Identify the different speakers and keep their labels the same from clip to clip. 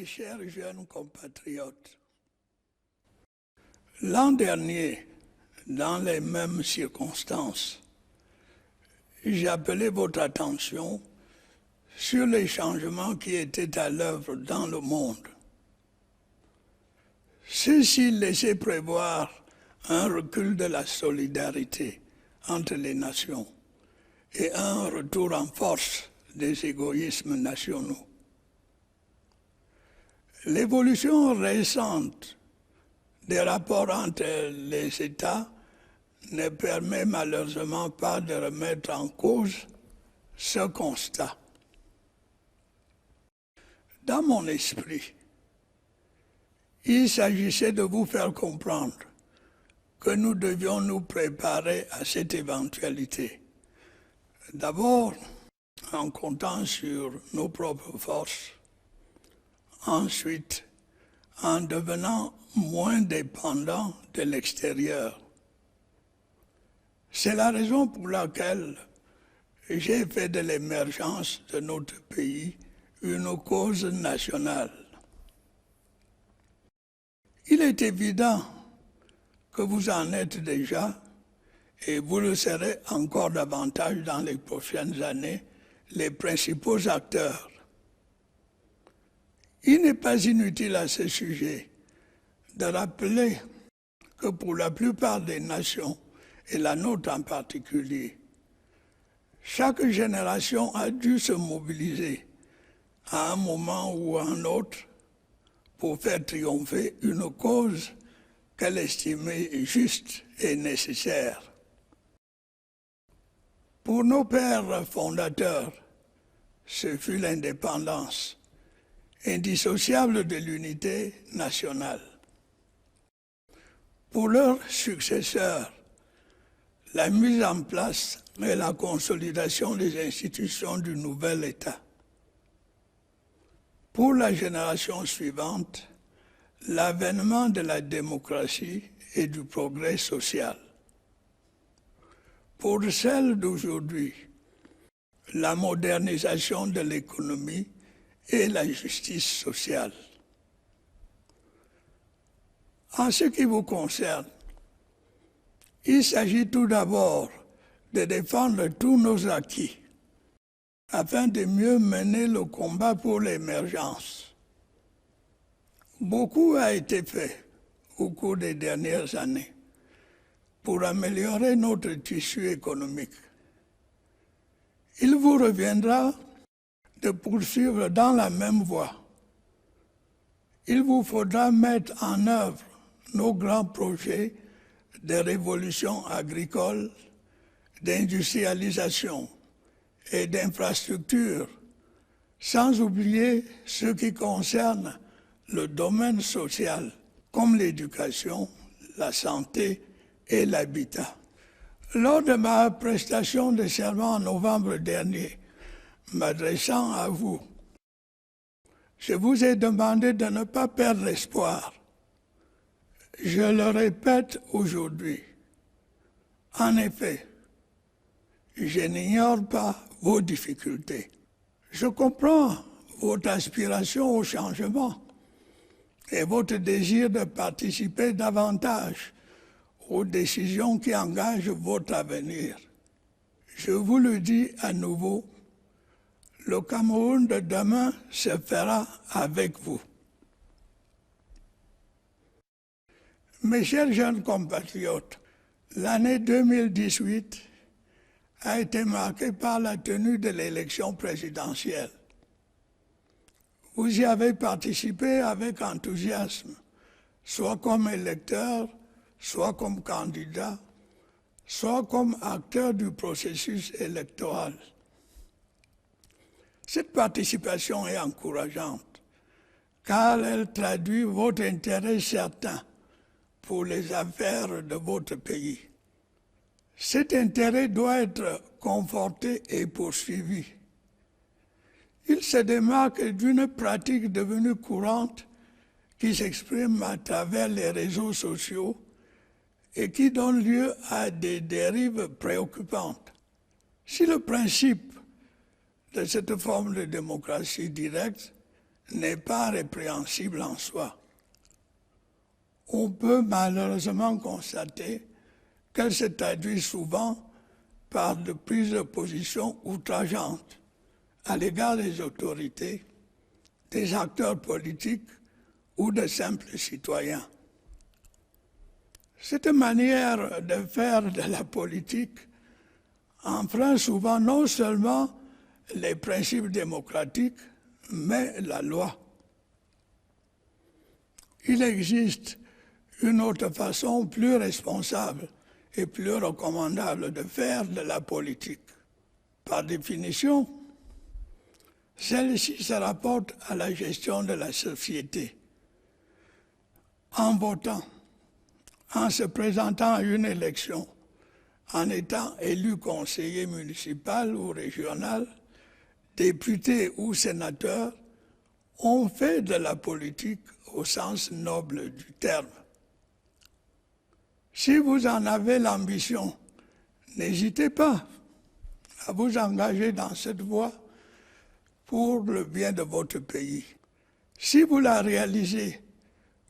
Speaker 1: chers jeunes compatriotes, l'an dernier, dans les mêmes circonstances, j'ai appelé votre attention sur les changements qui étaient à l'œuvre dans le monde. Ceux-ci laissaient prévoir un recul de la solidarité entre les nations et un retour en force des égoïsmes nationaux. L'évolution récente des rapports entre les États ne permet malheureusement pas de remettre en cause ce constat. Dans mon esprit, il s'agissait de vous faire comprendre que nous devions nous préparer à cette éventualité. D'abord, en comptant sur nos propres forces. Ensuite, en devenant moins dépendants de l'extérieur. C'est la raison pour laquelle j'ai fait de l'émergence de notre pays une cause nationale. Il est évident que vous en êtes déjà, et vous le serez encore davantage dans les prochaines années, les principaux acteurs. Il n'est pas inutile à ce sujet de rappeler que pour la plupart des nations, et la nôtre en particulier, chaque génération a dû se mobiliser à un moment ou à un autre pour faire triompher une cause qu'elle estimait juste et nécessaire. Pour nos pères fondateurs, ce fut l'indépendance, indissociable de l'unité nationale. Pour leurs successeurs, la mise en place et la consolidation des institutions du nouvel État. Pour la génération suivante, l'avènement de la démocratie et du progrès social. Pour celle d'aujourd'hui, la modernisation de l'économie et la justice sociale. En ce qui vous concerne, il s'agit tout d'abord de défendre tous nos acquis afin de mieux mener le combat pour l'émergence. Beaucoup a été fait au cours des dernières années pour améliorer notre tissu économique. Il vous reviendra de poursuivre dans la même voie. Il vous faudra mettre en œuvre nos grands projets de révolution agricole, d'industrialisation et d'infrastructure, sans oublier ce qui concerne le domaine social, comme l'éducation, la santé et l'habitat. Lors de ma prestation de serment en novembre dernier, m'adressant à vous, je vous ai demandé de ne pas perdre espoir. Je le répète aujourd'hui. En effet, je n'ignore pas vos difficultés. Je comprends votre aspiration au changement et votre désir de participer davantage aux décisions qui engagent votre avenir. Je vous le dis à nouveau, le Cameroun de demain se fera avec vous. Mes chers jeunes compatriotes, l'année 2018 a été marquée par la tenue de l'élection présidentielle. Vous y avez participé avec enthousiasme, soit comme électeur, soit comme candidat, soit comme acteur du processus électoral. Cette participation est encourageante, car elle traduit votre intérêt certain pour les affaires de votre pays. Cet intérêt doit être conforté et poursuivi. Il se démarque d'une pratique devenue courante qui s'exprime à travers les réseaux sociaux et qui donne lieu à des dérives préoccupantes. Si le principe de cette forme de démocratie directe n'est pas répréhensible en soi. On peut malheureusement constater qu'elle se traduit souvent par de prises de position outrageantes à l'égard des autorités, des acteurs politiques ou de simples citoyens. Cette manière de faire de la politique enfreint souvent non seulement les principes démocratiques, mais la loi. Il existe une autre façon plus responsable et plus recommandable de faire de la politique. Par définition, celle-ci se rapporte à la gestion de la société. En votant, en se présentant à une élection, en étant élu conseiller municipal ou régional, député ou sénateur, on fait de la politique au sens noble du terme. Si vous en avez l'ambition, n'hésitez pas à vous engager dans cette voie pour le bien de votre pays. Si vous la réalisez,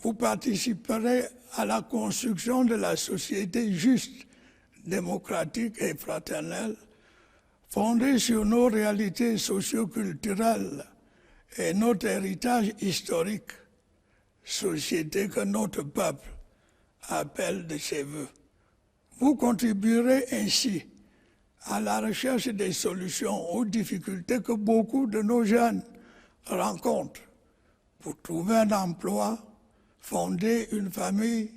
Speaker 1: vous participerez à la construction de la société juste, démocratique et fraternelle, fondée sur nos réalités socio-culturelles et notre héritage historique, société que notre peuple appelle de ses voeux. Vous contribuerez ainsi à la recherche des solutions aux difficultés que beaucoup de nos jeunes rencontrent pour trouver un emploi, fonder une famille,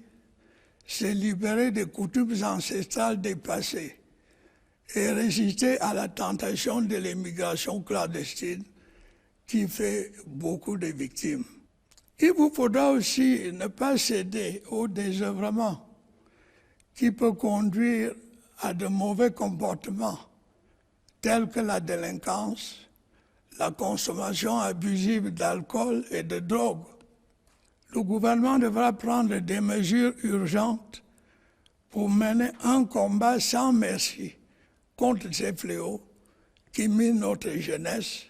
Speaker 1: se libérer des coutumes ancestrales dépassées et résister à la tentation de l'immigration clandestine qui fait beaucoup de victimes. Il vous faudra aussi ne pas céder au désœuvrement qui peut conduire à de mauvais comportements tels que la délinquance, la consommation abusive d'alcool et de drogue. Le gouvernement devra prendre des mesures urgentes pour mener un combat sans merci contre ces fléaux qui minent notre jeunesse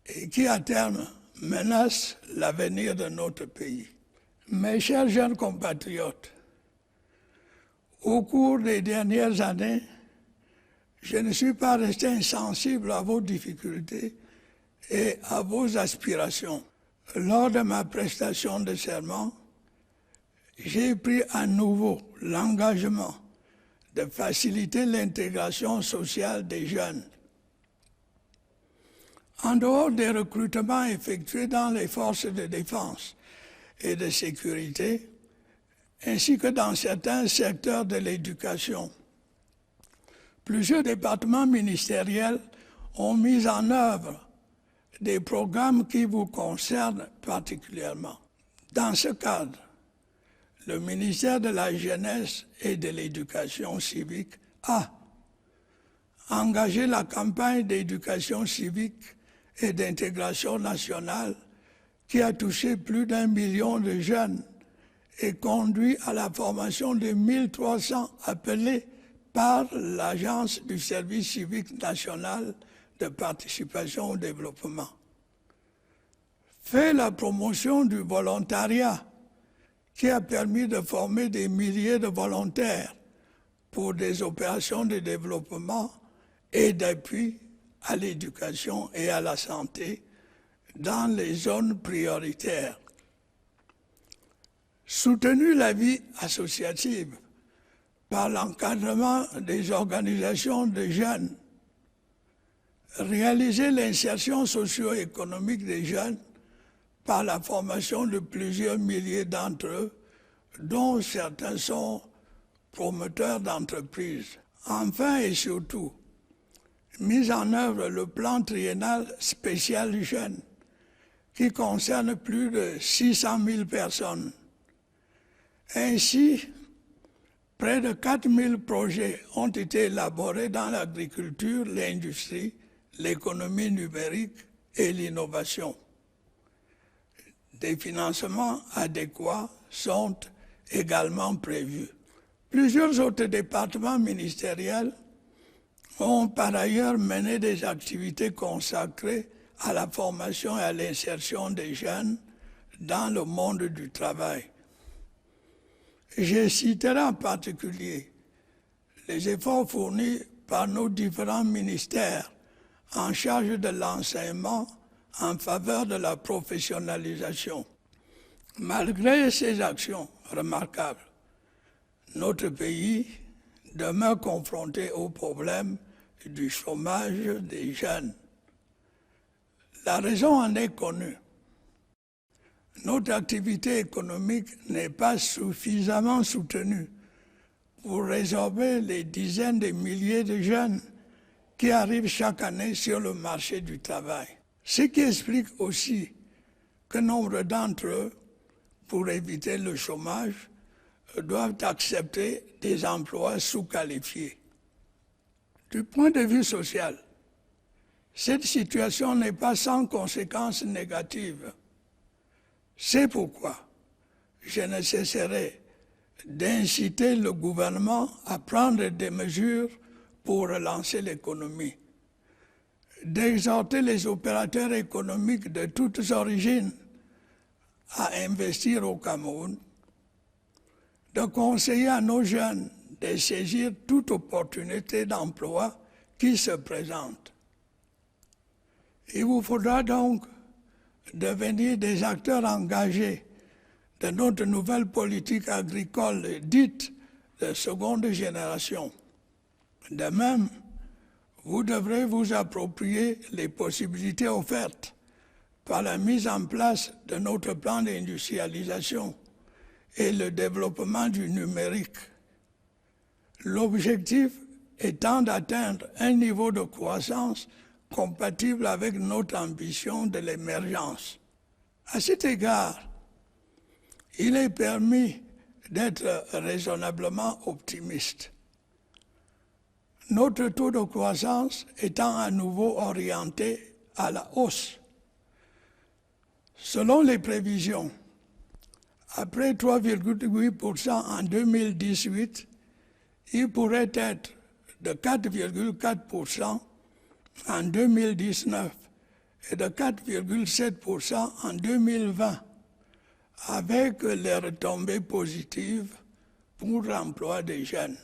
Speaker 1: et qui, à terme, menacent l'avenir de notre pays. Mes chers jeunes compatriotes, au cours des dernières années, je ne suis pas resté insensible à vos difficultés et à vos aspirations. Lors de ma prestation de serment, j'ai pris à nouveau l'engagement de faciliter l'intégration sociale des jeunes. En dehors des recrutements effectués dans les forces de défense et de sécurité, ainsi que dans certains secteurs de l'éducation, plusieurs départements ministériels ont mis en œuvre des programmes qui vous concernent particulièrement. Dans ce cadre, le ministère de la Jeunesse et de l'Éducation civique a engagé la campagne d'éducation civique et d'intégration nationale qui a touché plus d'1 million de jeunes et conduit à la formation de 1300 appelés par l'Agence du service civique national de participation au développement. Fait la promotion du volontariat qui a permis de former des milliers de volontaires pour des opérations de développement et d'appui à l'éducation et à la santé dans les zones prioritaires. Soutenu la vie associative par l'encadrement des organisations de jeunes, réaliser l'insertion socio-économique des jeunes par la formation de plusieurs milliers d'entre eux, dont certains sont promoteurs d'entreprises. Enfin et surtout, mis en œuvre le plan triennal spécial jeune qui concerne plus de 600 000 personnes. Ainsi, près de 4 000 projets ont été élaborés dans l'agriculture, l'industrie, l'économie numérique et l'innovation. Des financements adéquats sont également prévus. Plusieurs autres départements ministériels ont par ailleurs mené des activités consacrées à la formation et à l'insertion des jeunes dans le monde du travail. Je citerai en particulier les efforts fournis par nos différents ministères en charge de l'enseignement en faveur de la professionnalisation. Malgré ces actions remarquables, notre pays demeure confronté au problème du chômage des jeunes. La raison en est connue. Notre activité économique n'est pas suffisamment soutenue pour résorber les dizaines de milliers de jeunes qui arrivent chaque année sur le marché du travail. Ce qui explique aussi que nombre d'entre eux, pour éviter le chômage, doivent accepter des emplois sous-qualifiés. Du point de vue social, cette situation n'est pas sans conséquences négatives. C'est pourquoi je ne cesserai d'inciter le gouvernement à prendre des mesures pour relancer l'économie, d'exhorter les opérateurs économiques de toutes origines à investir au Cameroun, de conseiller à nos jeunes de saisir toute opportunité d'emploi qui se présente. Il vous faudra donc devenir des acteurs engagés de notre nouvelle politique agricole dite de seconde génération. De même, vous devrez vous approprier les possibilités offertes par la mise en place de notre plan d'industrialisation et le développement du numérique. L'objectif étant d'atteindre un niveau de croissance compatible avec notre ambition de l'émergence. À cet égard, il est permis d'être raisonnablement optimiste. Notre taux de croissance étant à nouveau orienté à la hausse. Selon les prévisions, après 3,8% en 2018, il pourrait être de 4,4% en 2019 et de 4,7% en 2020, avec les retombées positives pour l'emploi des jeunes.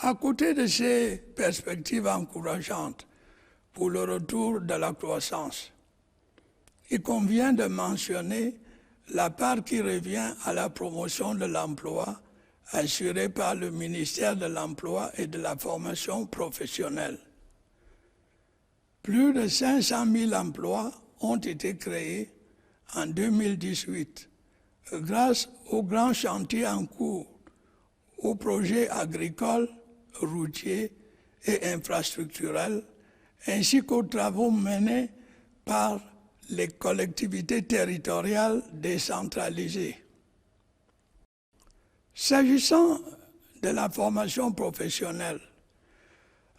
Speaker 1: À côté de ces perspectives encourageantes pour le retour de la croissance, il convient de mentionner la part qui revient à la promotion de l'emploi assurée par le ministère de l'Emploi et de la Formation professionnelle. Plus de 500 000 emplois ont été créés en 2018 grâce aux grands chantiers en cours, aux projets agricoles, routiers et infrastructurels, ainsi qu'aux travaux menés par les collectivités territoriales décentralisées. S'agissant de la formation professionnelle,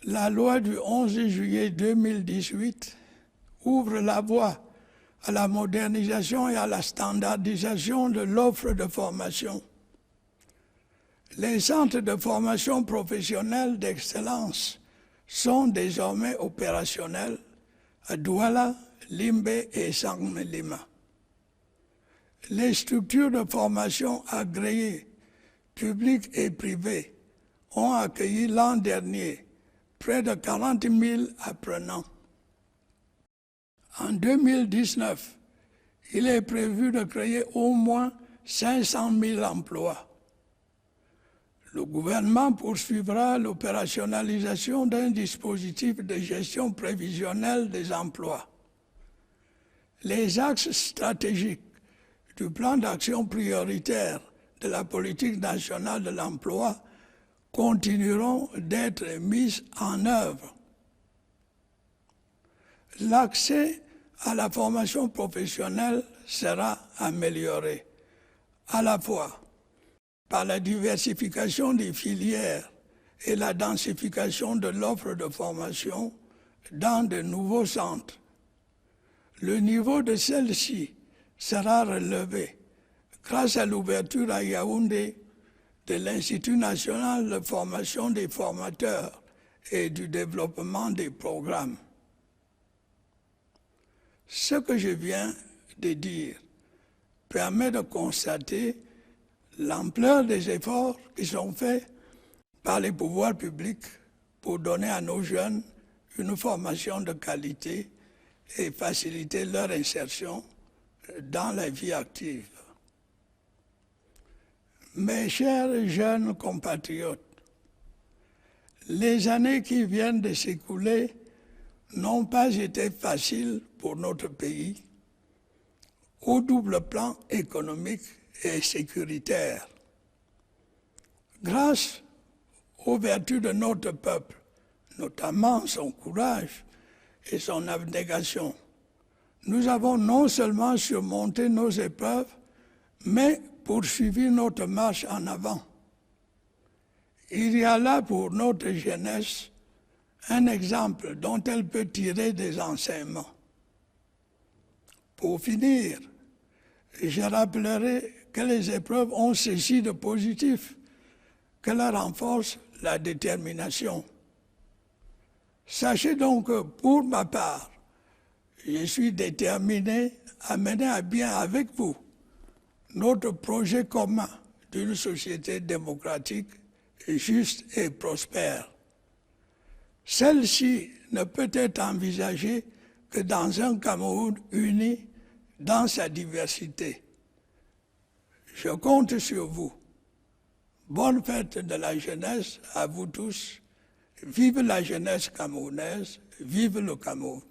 Speaker 1: la loi du 11 juillet 2018 ouvre la voie à la modernisation et à la standardisation de l'offre de formation. Les centres de formation professionnelle d'excellence sont désormais opérationnels à Douala, Limbe et Sangmelima. Les structures de formation agréées, publiques et privées, ont accueilli l'an dernier près de 40 000 apprenants. En 2019, il est prévu de créer au moins 500 000 emplois. Le gouvernement poursuivra l'opérationnalisation d'un dispositif de gestion prévisionnelle des emplois. Les axes stratégiques du plan d'action prioritaire de la politique nationale de l'emploi continueront d'être mis en œuvre. L'accès à la formation professionnelle sera amélioré, à la fois par la diversification des filières et la densification de l'offre de formation dans de nouveaux centres. Le niveau de celle-ci sera relevé grâce à l'ouverture à Yaoundé de l'Institut national de formation des formateurs et du développement des programmes. Ce que je viens de dire permet de constater l'ampleur des efforts qui sont faits par les pouvoirs publics pour donner à nos jeunes une formation de qualité et faciliter leur insertion dans la vie active. Mes chers jeunes compatriotes, les années qui viennent de s'écouler n'ont pas été faciles pour notre pays, au double plan économique et sécuritaire. Grâce aux vertus de notre peuple, notamment son courage et son abnégation, nous avons non seulement surmonté nos épreuves, mais poursuivi notre marche en avant. Il y a là pour notre jeunesse un exemple dont elle peut tirer des enseignements. Pour finir, je rappellerai que les épreuves ont ceci de positif, qu'elles renforcent la détermination. Sachez donc que pour ma part, je suis déterminé à mener à bien avec vous notre projet commun d'une société démocratique, juste et prospère. Celle-ci ne peut être envisagée que dans un Cameroun uni dans sa diversité. Je compte sur vous. Bonne fête de la jeunesse à vous tous. Vive la jeunesse camerounaise, vive le Cameroun.